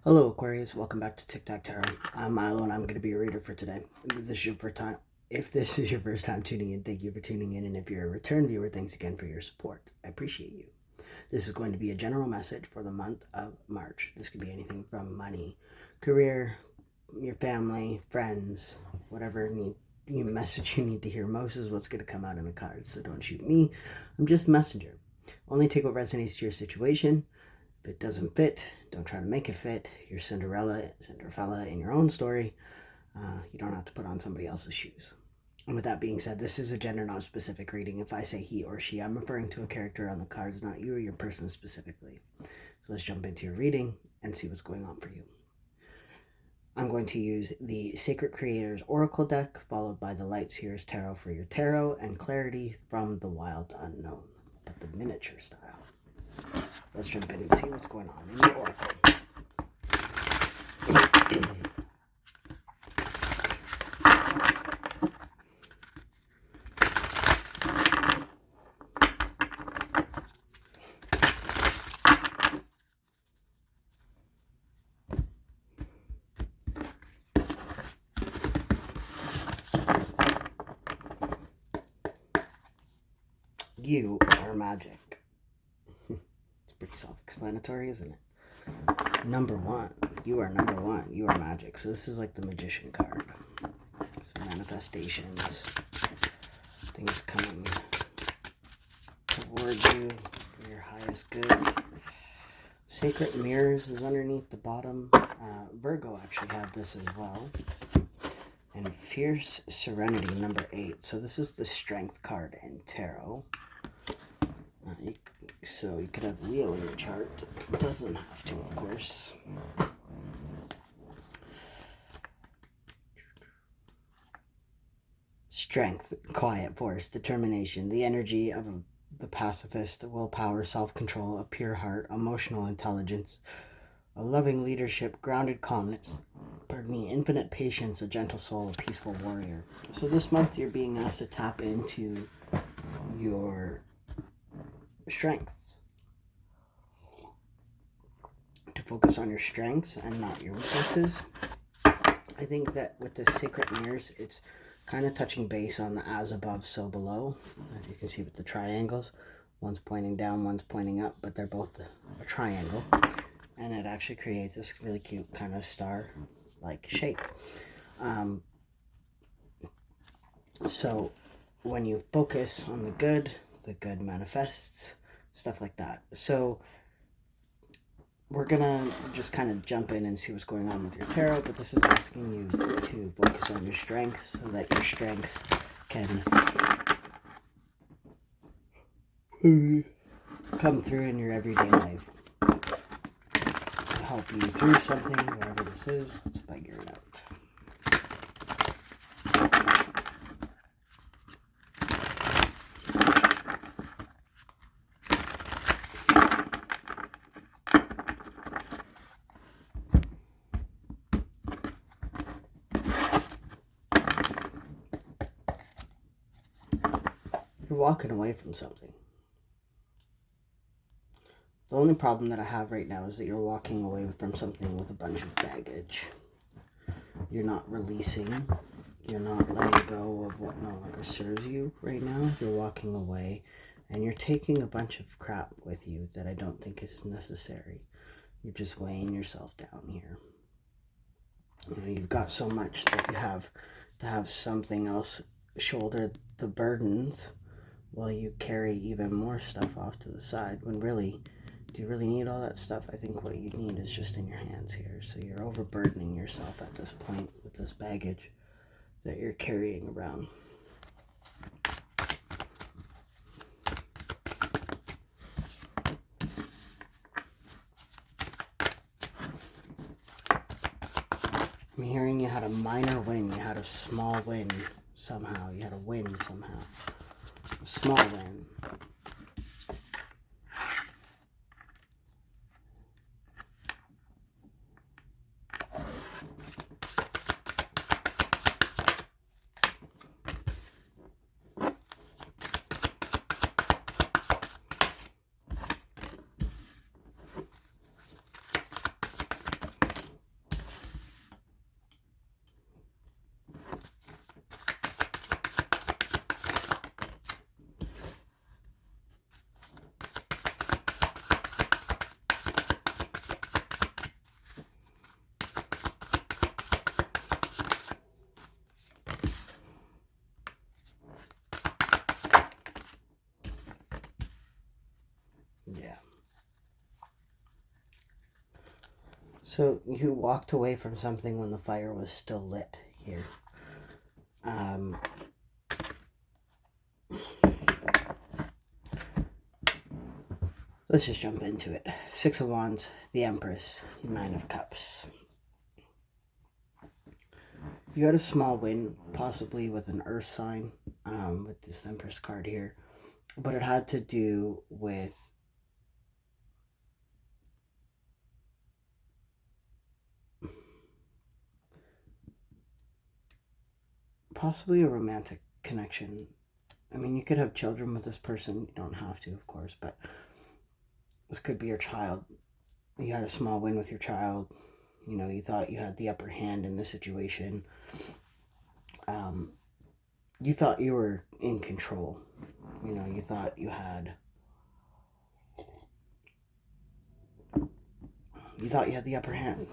Hello Aquarius, welcome back to Tic Tac Tarot. I'm Milo and I'm going to be your reader for today. If this is your first time tuning in, thank you for tuning in, and if you're a return viewer, thanks again for your support. I appreciate you. This is going to be a general message for the month of March. This could be anything from money, career, your family, friends, whatever message you need to hear most is what's going to come out in the cards. So don't shoot me. I'm just a messenger. Only take what resonates to your situation. If it doesn't fit, don't try to make it fit. You're Cinderella in your own story. You don't have to put on somebody else's shoes. And with that being said, this is a gender non-specific reading. If I say he or she, I'm referring to a character on the cards, not you or your person specifically. So let's jump into your reading and see what's going on for you. I'm going to use the Sacred Creators Oracle deck, followed by the Light Seers Tarot for your tarot, and Clarity from the Wild Unknown, but the miniature style. Let's jump in and see what's going on in the Oracle. You are magic. It's pretty self-explanatory, isn't it? Number one. You are number one. You are magic. So this is like the Magician card. So manifestations. Things coming towards you for your highest good. Sacred Mirrors is underneath the bottom. Virgo actually had this as well. And Fierce Serenity, number 8. So this is the Strength card in tarot. So you could have Leo in your chart. It doesn't have to, of course. Strength, quiet force, determination, the energy of the pacifist, willpower, self-control, a pure heart, emotional intelligence, a loving leadership, grounded calmness, infinite patience, a gentle soul, a peaceful warrior. So this month you're being asked to tap into your strengths, to focus on your strengths and not your weaknesses. I think that with the Sacred Mirrors, it's kind of touching base on the as above, so below. As you can see with the triangles, one's pointing down, one's pointing up, but they're both a triangle, and it actually creates this really cute kind of star-like shape. So when you focus on the good manifests, stuff like that. So we're gonna just kind of jump in and see what's going on with your tarot, but this is asking you to focus on your strengths so that your strengths can come through in your everyday life to help you through something, whatever this is. Let's figure it out. You're walking away from something. The only problem that I have right now is that you're walking away from something with a bunch of baggage. You're not releasing. You're not letting go of what no longer serves you right now. You're walking away and you're taking a bunch of crap with you that I don't think is necessary. You're just weighing yourself down here. You know, you've got so much that you have to have something else shoulder the burdens while you carry even more stuff off to the side, when really, do you really need all that stuff? I think what you need is just in your hands here. So you're overburdening yourself at this point with this baggage that you're carrying around. I'm hearing you had a minor win. You had a small win somehow. You had a win somehow. A small win. So you walked away from something when the fire was still lit here. Let's just jump into it. Six of Wands, the Empress, Nine of Cups. You had a small win, possibly with an earth sign, with this Empress card here. But it had to do with possibly a romantic connection. I mean, you could have children with this person. You don't have to, of course, but this could be your child. You had a small win with your child. You know, you thought you had the upper hand in the situation. You thought you were in control. You know, you thought you had... You thought you had the upper hand.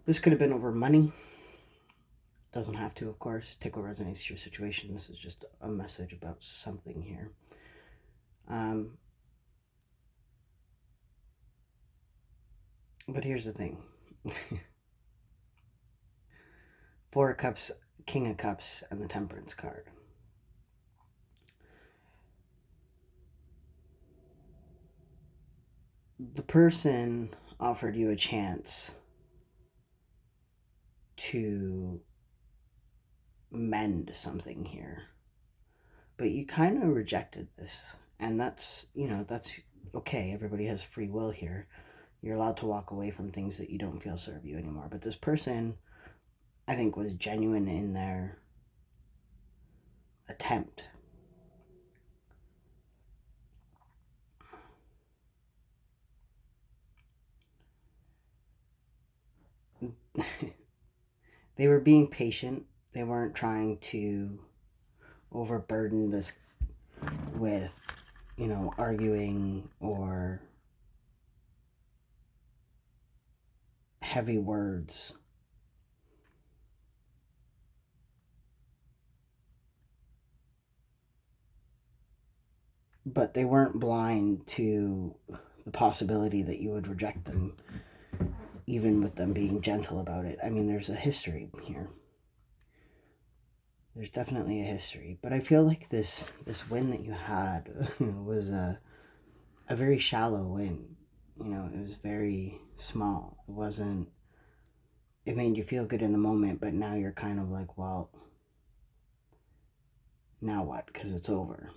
This could have been over money. Doesn't have to, of course. Take what resonates to your situation. This is just a message about something here. But here's the thing. Four of Cups, King of Cups, and the Temperance card. The person offered you a chance to mend something here, but you kind of rejected this, and that's, you know, that's okay. Everybody has free will here. You're allowed to walk away from things that you don't feel serve you anymore. But this person, I think, was genuine in their attempt. They were being patient. They weren't trying to overburden this with, you know, arguing or heavy words. But they weren't blind to the possibility that you would reject them, even with them being gentle about it. I mean, there's a history here. There's definitely a history. But I feel like this win that you had was a very shallow win. You know, it was very small. It wasn't... It made you feel good in the moment, but now you're kind of like, well, now what? Because it's over.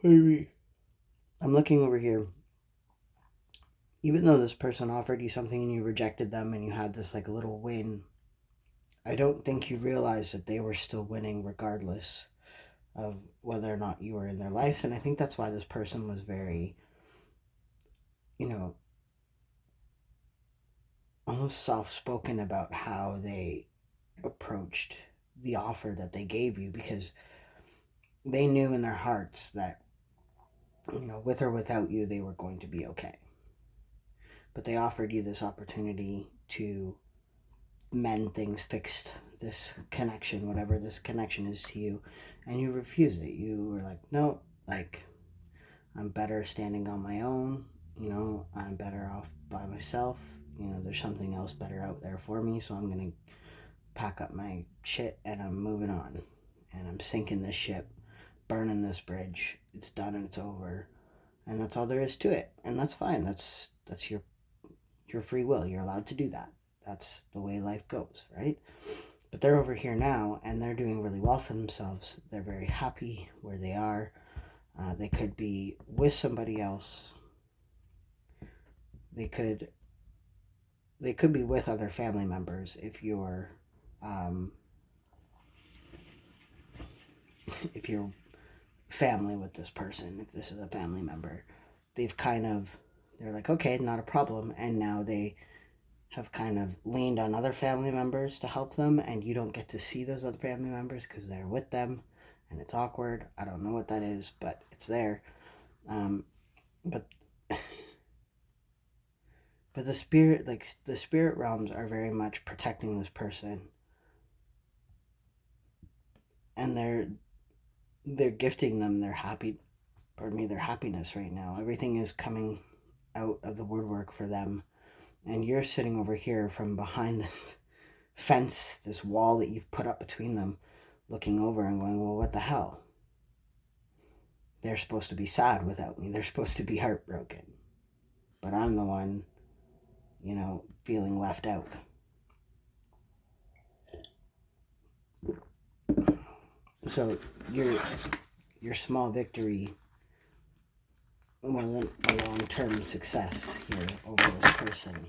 Maybe. I'm looking over here. Even though this person offered you something and you rejected them and you had this like little win, I don't think you realized that they were still winning regardless of whether or not you were in their lives. And I think that's why this person was very, you know, almost soft-spoken about how they approached the offer that they gave you, because they knew in their hearts that, you know, with or without you, they were going to be okay. But they offered you this opportunity to mend things, fix this connection, whatever this connection is to you, and you refused it. You were like, no, like, I'm better standing on my own, you know, I'm better off by myself, you know, there's something else better out there for me, so I'm gonna pack up my shit and I'm moving on, and I'm sinking this ship, burning this bridge. It's done and it's over, and that's all there is to it, and that's fine. That's your free will. You're allowed to do that. That's the way life goes, right? But they're over here now, and they're doing really well for themselves. They're very happy where they are. They could be with somebody else. They could be with other family members if you're family with this person. If this is a family member, they're like, okay, not a problem, and now they have kind of leaned on other family members to help them, and you don't get to see those other family members because they're with them, and it's awkward. I don't know what that is, but it's there. But the spirit, like the spirit realms, are very much protecting this person, and they're gifting them their happiness right now. Everything is coming out of the woodwork for them, and you're sitting over here from behind this fence, this wall that you've put up between them, looking over and going, well, what the hell? They're supposed to be sad without me. They're supposed to be heartbroken. But I'm the one, feeling left out. So your small victory wasn't a long-term success here over this person.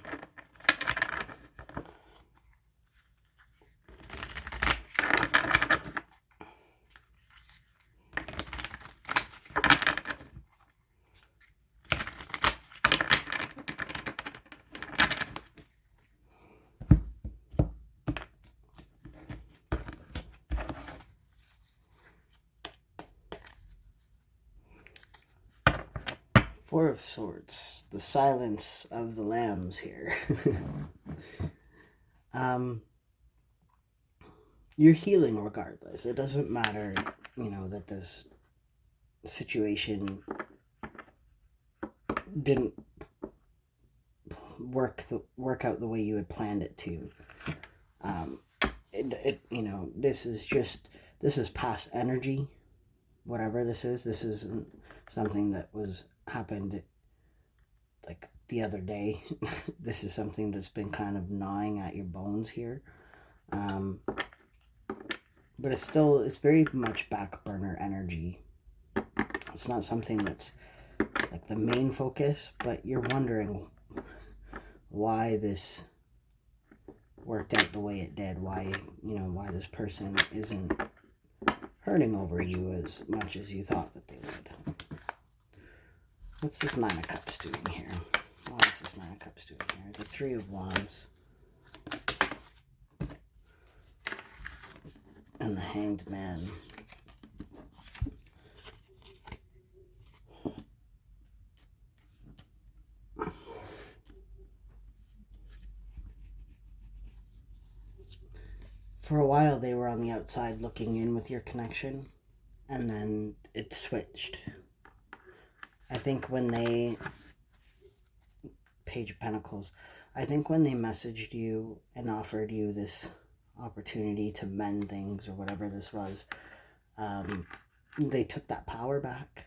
Four of Swords, the silence of the lambs here. You're healing regardless. It doesn't matter, that this situation didn't work out the way you had planned it to. This is past energy. Whatever this isn't something that happened like the other day. This is something that's been kind of gnawing at your bones here. But it's very much back burner energy. It's not something that's like the main focus, but you're wondering why this worked out the way it did. Why this person isn't hurting over you as much as you thought that they would. What's this Nine of Cups doing here? What is this Nine of Cups doing here? The Three of Wands. And the Hanged Man. For a while they were on the outside looking in with your connection, and then it switched. I think when they... Page of Pentacles. I think when they messaged you and offered you this opportunity to mend things or whatever this was, they took that power back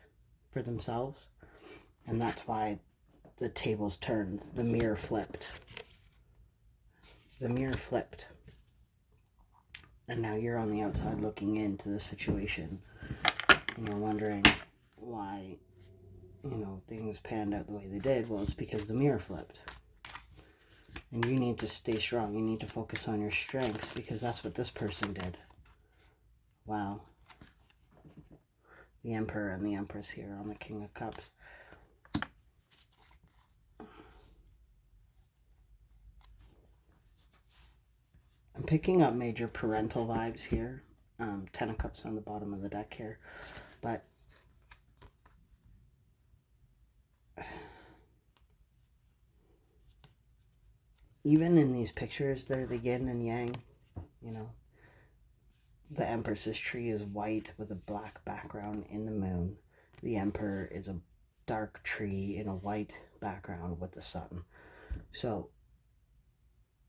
for themselves, and that's why the tables turned. The mirror flipped. And now you're on the outside looking into the situation, wondering why things panned out the way they did. Well, it's because the mirror flipped. And you need to stay strong. You need to focus on your strengths, because that's what this person did. Wow. The Emperor and the Empress here on the King of Cups. I'm picking up major parental vibes here. 10 of Cups on the bottom of the deck here. But even in these pictures, they're the yin and yang, The Empress's tree is white with a black background in the moon. The Emperor is a dark tree in a white background with the sun. So,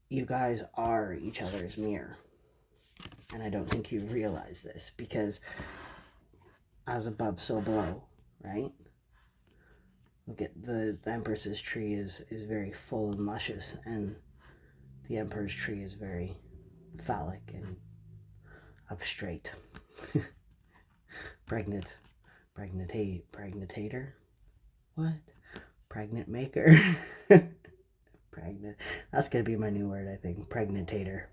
you guys are each other's mirror. And I don't think you realize this, because as above, so below, right? Look at the Empress's tree is very full and luscious, and the Emperor's tree is very phallic and up straight. Pregnantator? What? Pregnant maker? Pregnant. That's going to be my new word, I think. Pregnantator.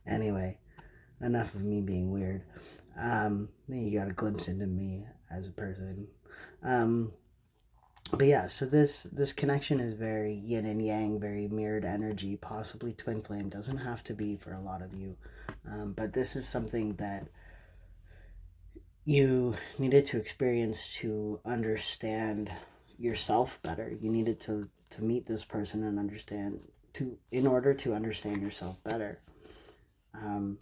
Anyway, enough of me being weird. Then you got a glimpse into me as a person. But yeah, so this connection is very yin and yang, very mirrored energy, possibly twin flame. Doesn't have to be for a lot of you. But this is something that you needed to experience to understand yourself better. You needed to meet this person and understand in order to understand yourself better. Now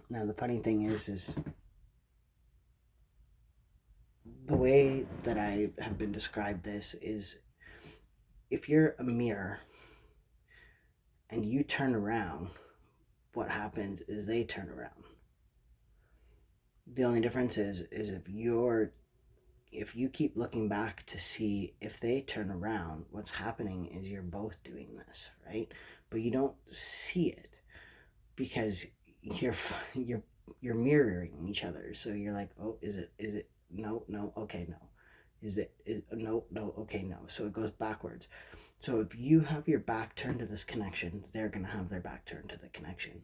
the funny thing is the way that I have been described this is, if you're a mirror and you turn around, what happens is they turn around. The only difference is if you keep looking back to see if they turn around, what's happening is you're both doing this, right? But you don't see it because you're mirroring each other. So you're like, oh, is it no, okay, no. Is it no, okay, no. So it goes backwards. So if you have your back turned to this connection, they're going to have their back turned to the connection.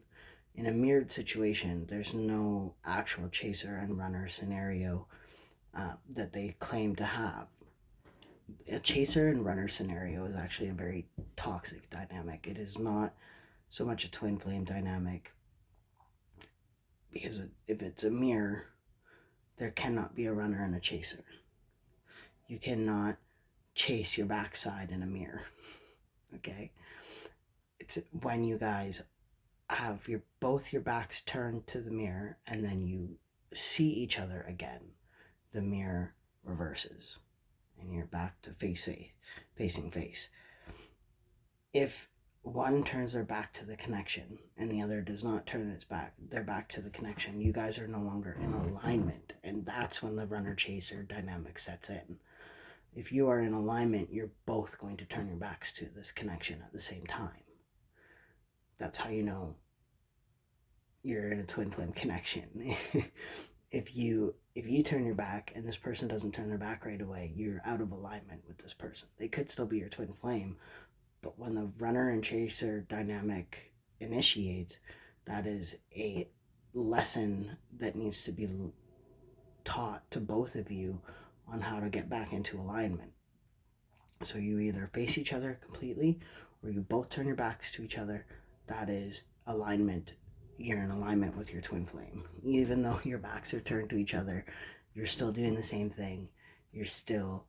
In a mirrored situation, there's no actual chaser and runner scenario that they claim to have. A chaser and runner scenario is actually a very toxic dynamic. It is not so much a twin flame dynamic, because if it's a mirror, there cannot be a runner and a chaser. You cannot chase your backside in a mirror. Okay? It's when you guys have both your backs turned to the mirror and then you see each other again, the mirror reverses and you're back to facing face. If one turns their back to the connection and the other does not turn their back to the connection, you guys are no longer in alignment, and that's when the runner chaser dynamic sets in. If you are in alignment, you're both going to turn your backs to this connection at the same time. That's how you know you're in a twin flame connection. If you turn your back and this person doesn't turn their back right away, you're out of alignment with this person. They could still be your twin flame, but when the runner and chaser dynamic initiates, that is a lesson that needs to be taught to both of you on how to get back into alignment. So you either face each other completely or you both turn your backs to each other. That is alignment. You're in alignment with your twin flame. Even though your backs are turned to each other, you're still doing the same thing. You're still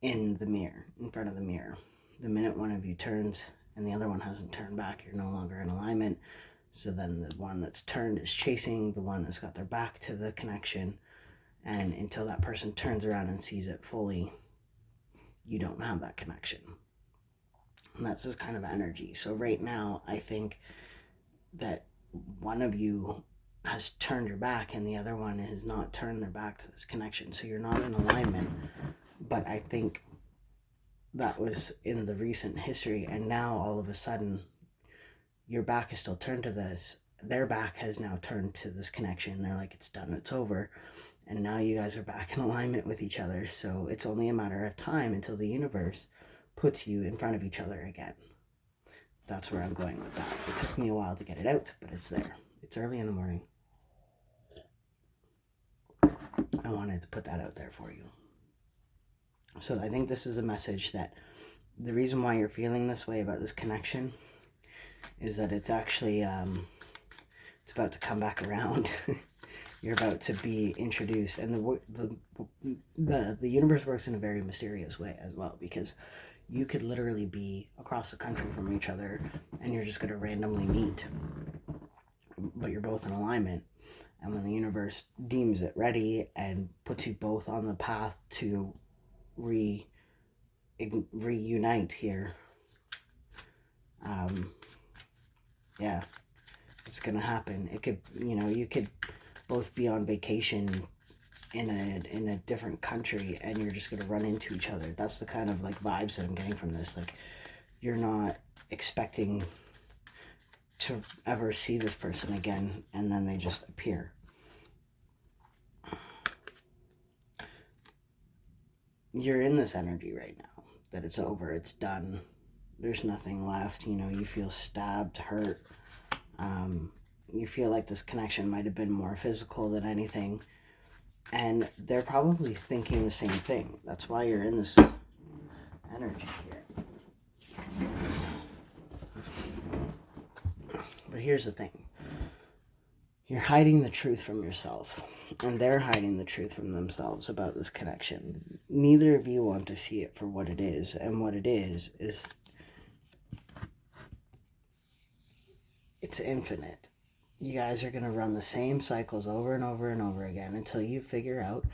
in the mirror, in front of the mirror. The minute one of you turns and the other one hasn't turned back, you're no longer in alignment. So then the one that's turned is chasing the one that's got their back to the connection. And until that person turns around and sees it fully, you don't have that connection. And that's this kind of energy. So right now, I think that one of you has turned your back and the other one has not turned their back to this connection. So you're not in alignment. But I think that was in the recent history. And now all of a sudden, your back is still turned to this. Their back has now turned to this connection. They're like, it's done, it's over. And now you guys are back in alignment with each other. So it's only a matter of time until the universe puts you in front of each other again. That's where I'm going with that. It took me a while to get it out, but it's there. It's early in the morning. I wanted to put that out there for you. So I think this is a message that the reason why you're feeling this way about this connection is that it's actually, it's about to come back around. You're about to be introduced, and the universe works in a very mysterious way as well, because you could literally be across the country from each other and you're just going to randomly meet, but you're both in alignment. And when the universe deems it ready and puts you both on the path to reunite here, yeah, it's going to happen. It could, you could both be on vacation in a different country and you're just going to run into each other. That's the kind of like vibes that I'm getting from this. Like, you're not expecting to ever see this person again and then they just appear. You're in this energy right now that it's over, it's done, there's nothing left. You feel stabbed, hurt. You feel like this connection might have been more physical than anything. And they're probably thinking the same thing. That's why you're in this energy here. But here's the thing. you're hiding the truth from yourself, and they're hiding the truth from themselves about this connection. Neither of you want to see it for what it is, and what it is it's infinite. You guys are going to run the same cycles over and over and over again until you figure out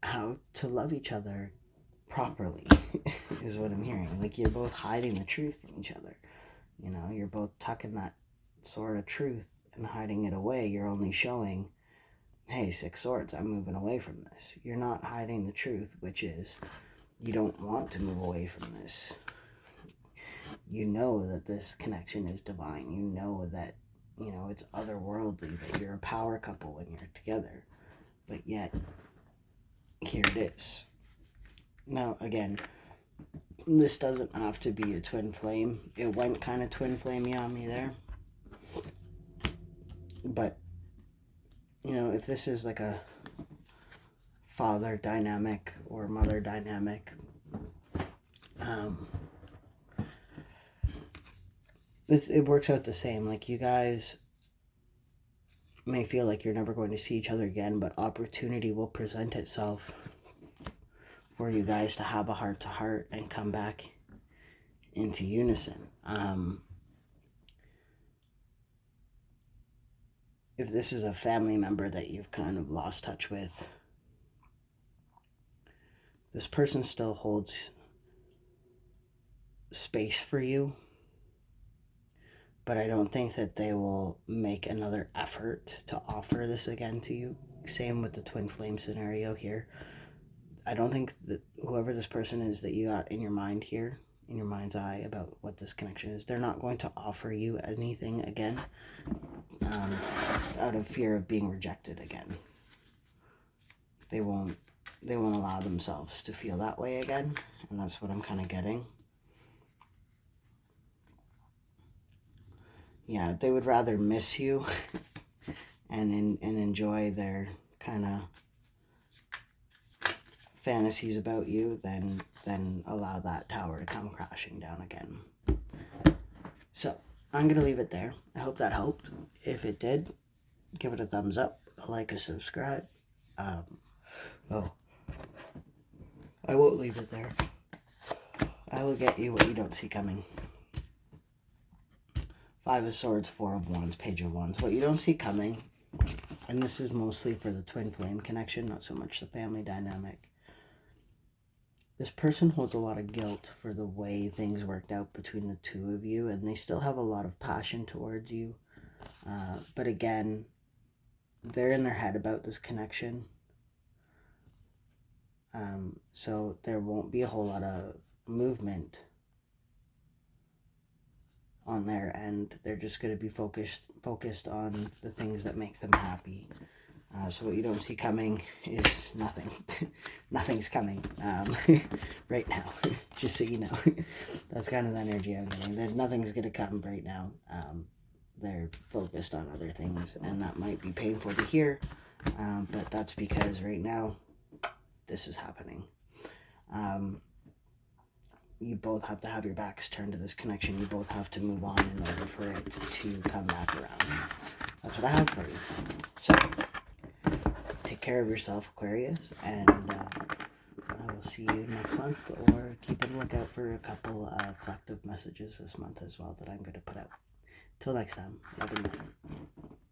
how to love each other properly, is what I'm hearing. Like, you're both hiding the truth from each other. You know, you're both tucking that sort of truth and hiding it away. You're only showing, hey, 6 swords, I'm moving away from this. You're not hiding the truth, which is you don't want to move away from this. You know that this connection is divine. You know that, you know, it's otherworldly, that you're a power couple when you're together. But yet, here it is. Now, again, this doesn't have to be a twin flame. It went kind of twin flamey on me there. But, you know, if this is like a father dynamic or mother dynamic, it works out the same. Like, you guys may feel like you're never going to see each other again, but opportunity will present itself for you guys to have a heart-to-heart and come back into unison. If this is a family member that you've kind of lost touch with, this person still holds space for you, but I don't think that they will make another effort to offer this again to you. Same with the twin flame scenario here. I don't think that whoever this person is that you got in your mind here, in your mind's eye about what this connection is, they're not going to offer you anything again out of fear of being rejected again. They won't allow themselves to feel that way again, and that's what I'm kind of getting. Yeah, they would rather miss you and enjoy their kind of fantasies about you than allow that tower to come crashing down again. So, I'm going to leave it there. I hope that helped. If it did, give it a thumbs up, a like, a subscribe. I won't leave it there. I will get you what you don't see coming. 5 of Swords, 4 of Wands, Page of Wands. What you don't see coming, and this is mostly for the twin flame connection, not so much the family dynamic. This person holds a lot of guilt for the way things worked out between the two of you, and they still have a lot of passion towards you. But again, they're in their head about this connection. So there won't be a whole lot of movement on their end. They're just going to be focused on the things that make them happy. So what you don't see coming is nothing. Nothing's coming right now, just so you know. That's kind of the energy I'm getting. Nothing's going to come right now. They're focused on other things, and that might be painful to hear, but that's because right now this is happening. You both have to have your backs turned to this connection. You both have to move on in order for it to come back around. That's what I have for you. So, take care of yourself, Aquarius, and I will see you next month, or keep a lookout for a couple collective messages this month as well that I'm going to put out. Till next time, love and light.